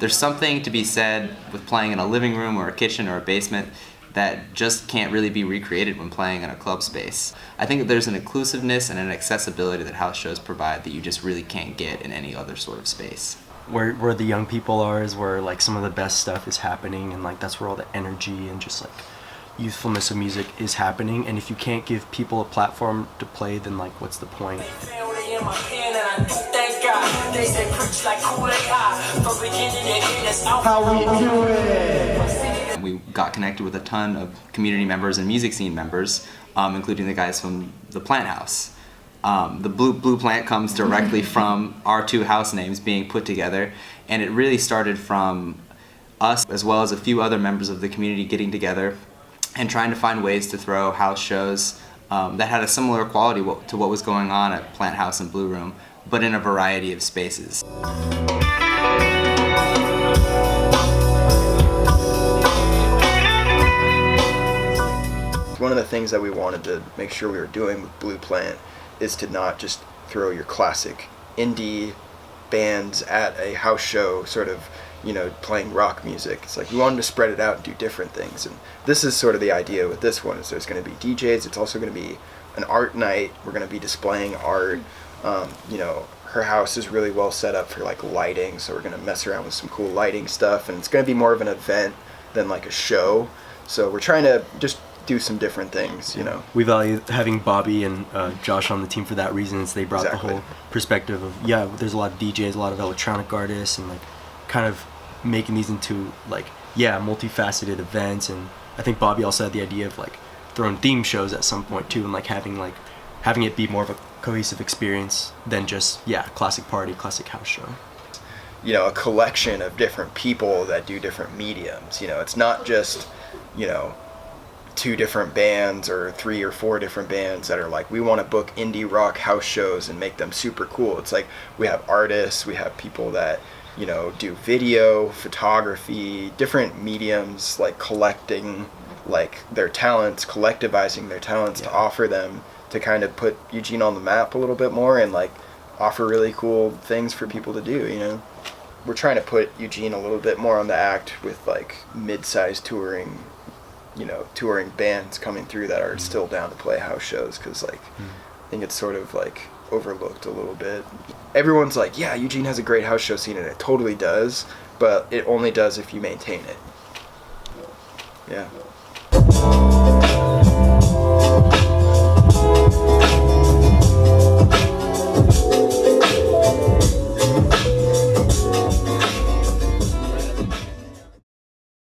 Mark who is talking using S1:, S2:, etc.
S1: There's something to be said with playing in a living room or a kitchen or a basement that just can't really be recreated when playing in a club space. I think that there's an inclusiveness and an accessibility that house shows provide that you just really can't get in any other sort of space.
S2: Where the young people are is where like some of the best stuff is happening, and like that's where all the energy and just like youthfulness of music is happening. And if you can't give people a platform to play, then like what's the point?
S3: How we do it.
S1: We got connected with a ton of community members and music scene members, including the guys from the Plant House. The Blue Plant comes directly from our two house names being put together, and it really started from us as well as a few other members of the community getting together and trying to find ways to throw house shows that had a similar quality to what was going on at Plant House and Blue Room, but in a variety of spaces.
S4: One of the things that we wanted to make sure we were doing with Blue Plant is to not just throw your classic indie bands at a house show sort of, playing rock music. It's like we wanted to spread it out and do different things. And this is sort of the idea with this one, is there's going to be DJs. It's also going to be an art night. We're going to be displaying art. Her house is really well set up for like lighting, so we're going to mess around with some cool lighting stuff, and it's going to be more of an event than like a show. So we're trying to just do some different things,
S2: We value having Bobby and Josh on the team for that reason. They brought
S4: Exactly.
S2: the whole perspective of, there's a lot of DJs, a lot of electronic artists, and like kind of making these into like, multifaceted events. And I think Bobby also had the idea of like throwing theme shows at some point too, and like having it be more of a cohesive experience than just, classic party, classic house show.
S4: A collection of different people that do different mediums. It's not just, two different bands or 3 or 4 different bands that are like, we want to book indie rock house shows and make them super cool. It's like we have artists, we have people that, do video, photography, different mediums, like collecting like their talents, collectivizing their talents to offer them to kind of put Eugene on the map a little bit more and like offer really cool things for people to do, We're trying to put Eugene a little bit more on the act with like mid-sized touring bands coming through that are still down to play house shows, because I think it's sort of like overlooked a little bit. Everyone's like, Eugene has a great house show scene, and it totally does, but it only does if you maintain it.